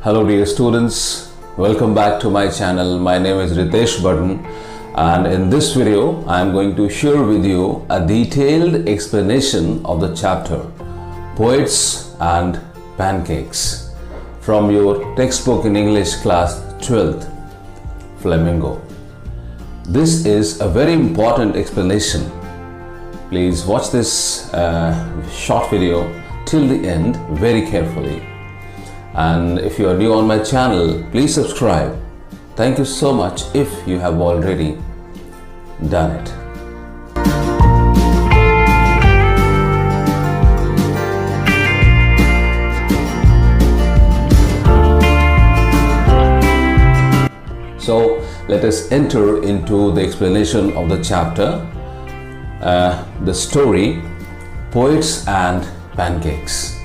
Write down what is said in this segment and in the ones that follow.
Hello dear students, welcome back to my channel. My name is Ritesh Budden, and in this video I am going to share with you a detailed explanation of the chapter Poets and Pancakes from your textbook in English class 12th, Flamingo. This is a very important explanation. Please watch this short video till the end very carefully. And if you are new on my channel, please subscribe. Thank you so much if you have already done it. So let us enter into the explanation of the chapter, the story Poets and Pancakes.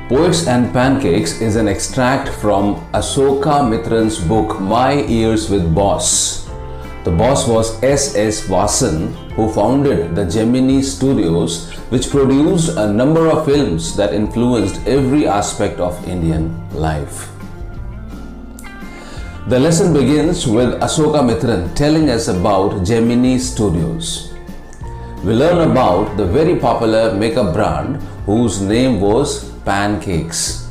Poets and Pancakes is an extract from Asoka Mitran's book My Years with Boss. The boss was S.S. Vasan, who founded the Gemini Studios, which produced a number of films that influenced every aspect of Indian life. The lesson begins with Asoka Mitran telling us about Gemini Studios. We learn about the very popular makeup brand whose name was Pancakes.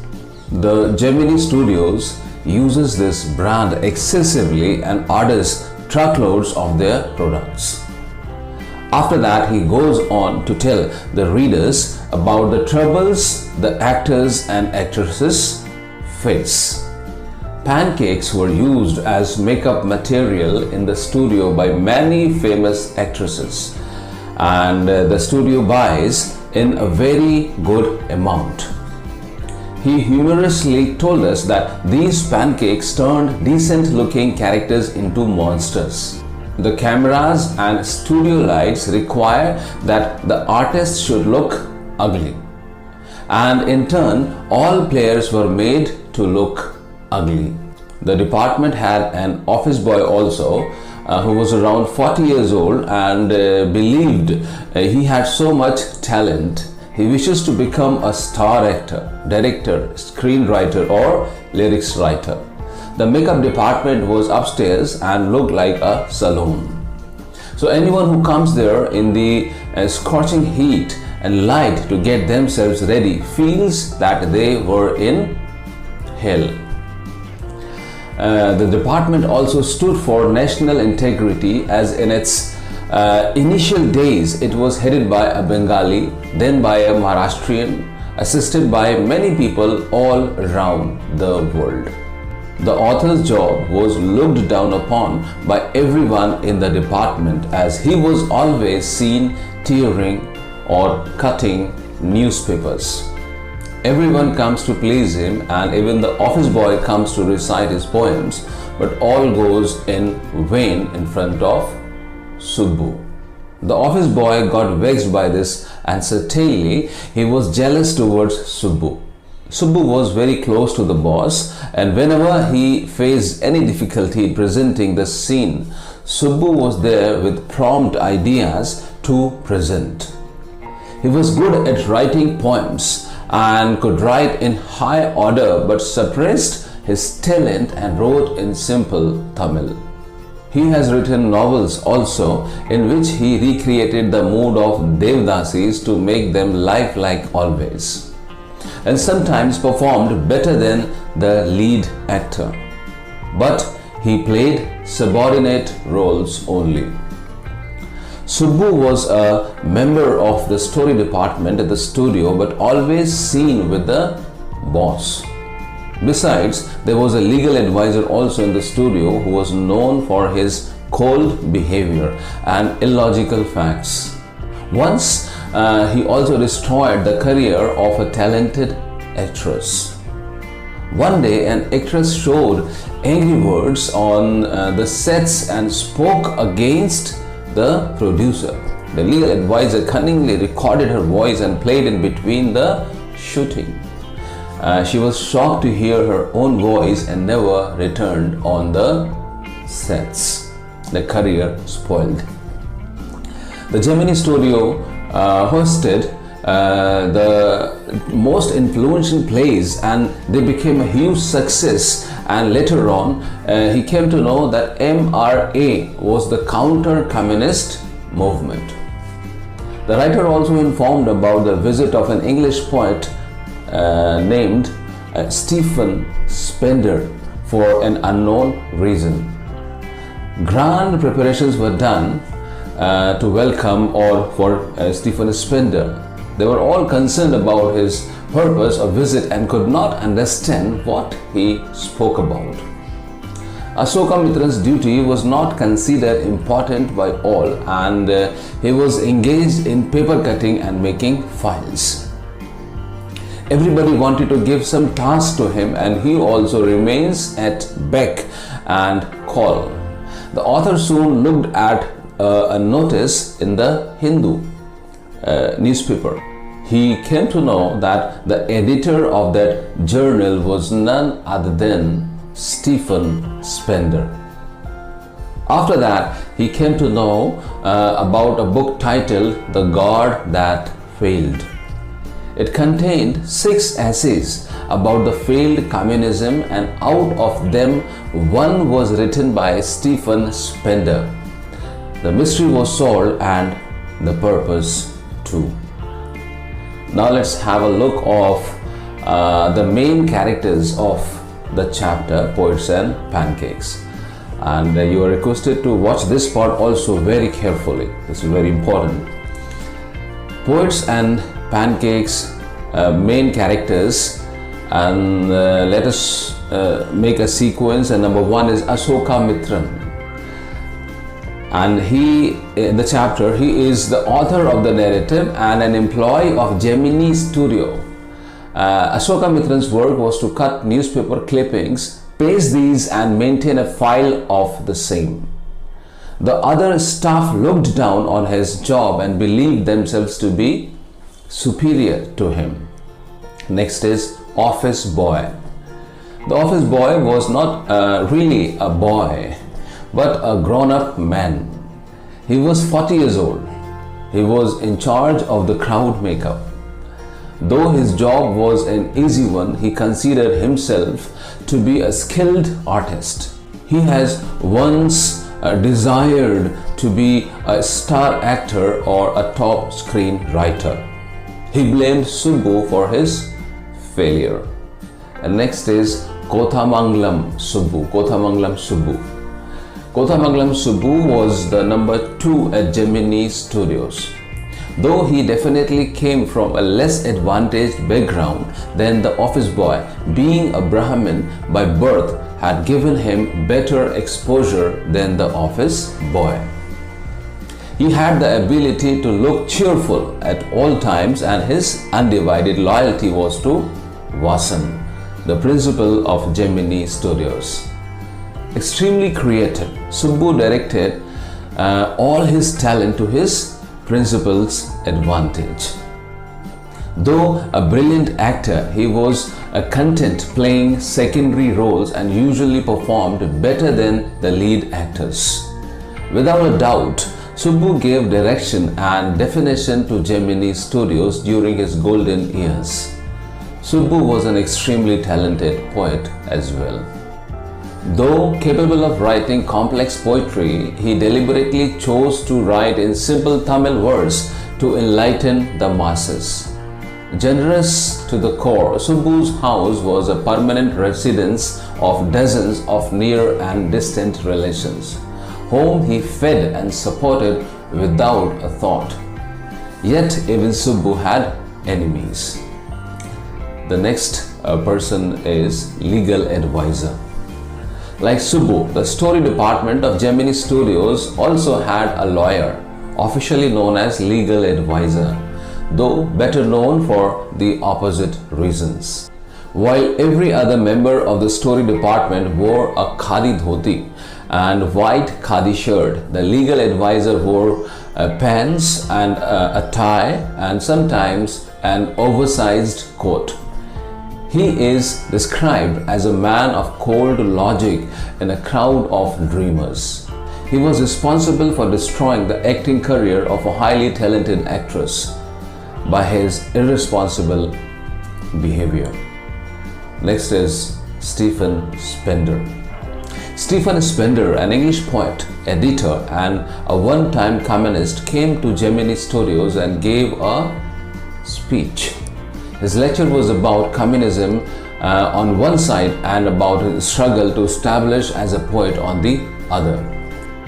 The Gemini Studios uses this brand excessively and orders truckloads of their products. After that, he goes on to tell the readers about the troubles the actors and actresses face. Pancakes were used as makeup material in the studio by many famous actresses, and the studio buys in a very good amount. He humorously told us that these pancakes turned decent looking characters into monsters. The cameras and studio lights require that the artist should look ugly, and in turn all players were made to look ugly. The department had an office boy also who was around 40 years old and believed he had so much talent. He wishes to become a star actor, director, screenwriter or lyrics writer. The makeup department was upstairs and looked like a saloon. So anyone who comes there in the scorching heat and light to get themselves ready feels that they were in hell. The department also stood for national integrity, as in its initial days it was headed by a Bengali, then by a Maharashtrian, assisted by many people all around the world. The author's job was looked down upon by everyone in the department, as he was always seen tearing or cutting newspapers. Everyone comes to please him, and even the office boy comes to recite his poems, but all goes in vain in front of Subbu. The office boy got vexed by this, and certainly he was jealous towards Subbu. Subbu was very close to the boss, and whenever he faced any difficulty presenting the scene, Subbu was there with prompt ideas to present. He was good at writing poems and could write in high order, but suppressed his talent and wrote in simple Tamil. He has written novels also, in which he recreated the mood of Devdasis to make them lifelike always, and sometimes performed better than the lead actor. But he played subordinate roles only. Subbu was a member of the story department at the studio, but always seen with the boss. Besides, there was a legal advisor also in the studio who was known for his cold behavior and illogical facts. Once, he also destroyed the career of a talented actress. One day, an actress showed angry words on the sets and spoke against the producer. The legal advisor cunningly recorded her voice and played in between the shooting. She was shocked to hear her own voice and never returned on the sets. The career spoiled. The Gemini Studio hosted the most influential plays, and they became a huge success. And later on, he came to know that MRA was the counter-communist movement. The writer also informed about the visit of an English poet named Stephen Spender for an unknown reason. Grand preparations were done to welcome or for Stephen Spender. They were all concerned about his purpose of visit and could not understand what he spoke about. Ashokamitran's duty was not considered important by all, and he was engaged in paper cutting and making files. Everybody wanted to give some task to him, and he also remains at beck and call. The author soon looked at a notice in the Hindu newspaper. He came to know that the editor of that journal was none other than Stephen Spender. After that, he came to know about a book titled The God That Failed. It contained 6 essays about the failed communism, and out of them, one was written by Stephen Spender. The mystery was solved and the purpose too. Now let's have a look of the main characters of the chapter Poets and Pancakes. And you are requested to watch this part also very carefully. This is very important. Poets and Pancakes main characters, and let us make a sequence. And number 1 is Ashokamitran. And he, in the chapter, he is the author of the narrative and an employee of Gemini Studio. Ashokamitran's work was to cut newspaper clippings, paste these and maintain a file of the same. The other staff looked down on his job and believed themselves to be superior to him. Next is Office Boy. The office boy was not really a boy, but a grown-up man. He was 40 years old. He was in charge of the crowd makeup. Though his job was an easy one, he considered himself to be a skilled artist. He has once desired to be a star actor or a top screen writer. He blamed Subbu for his failure. And next is Kothamangalam Subbu. Kothamangalam Subbu. Kothamangalam Subbu was the number 2 at Gemini Studios. Though he definitely came from a less advantaged background than the office boy, being a Brahmin by birth had given him better exposure than the office boy. He had the ability to look cheerful at all times, and his undivided loyalty was to Vasan, the principal of Gemini Studios. Extremely creative, Subbu directed all his talent to his principal's advantage. Though a brilliant actor, he was content playing secondary roles and usually performed better than the lead actors. Without a doubt, Subbu gave direction and definition to Gemini Studios during his golden years. Subbu was an extremely talented poet as well. Though capable of writing complex poetry, he deliberately chose to write in simple Tamil words to enlighten the masses. Generous to the core, Subbu's house was a permanent residence of dozens of near and distant relations, whom he fed and supported without a thought. Yet even Subbu had enemies. The next person is legal advisor. Like Subbu, the story department of Gemini Studios also had a lawyer, officially known as legal advisor, though better known for the opposite reasons. While every other member of the story department wore a khadi dhoti and white khadi shirt, the legal advisor wore pants and a tie and sometimes an oversized coat. He is described as a man of cold logic in a crowd of dreamers. He was responsible for destroying the acting career of a highly talented actress. by his irresponsible behavior. Next is Stephen Spender. Stephen Spender, an English poet, editor, and a one-time communist, came to Gemini Studios and gave a speech. His lecture was about communism on one side and about his struggle to establish as a poet on the other.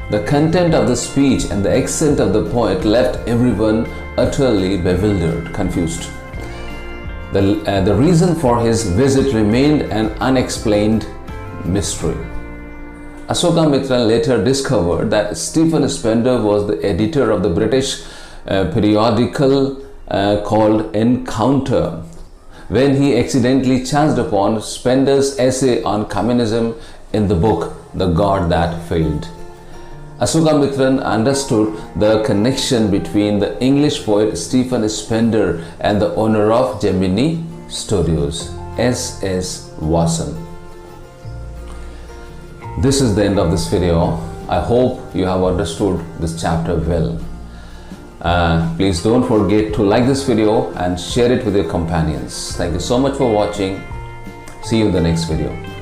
The content of the speech and the accent of the poet left everyone utterly bewildered, confused. The reason for his visit remained an unexplained mystery. Ashoka Mitran later discovered that Stephen Spender was the editor of the British periodical called Encounter, when he accidentally chanced upon Spender's essay on communism in the book The God That Failed. Ashoka Mitran understood the connection between the English poet Stephen Spender and the owner of Gemini Studios, S.S. Wasson. This is the end of this video. I hope you have understood this chapter well. Please don't forget to like this video and share it with your companions. Thank you so much for watching. See you in the next video.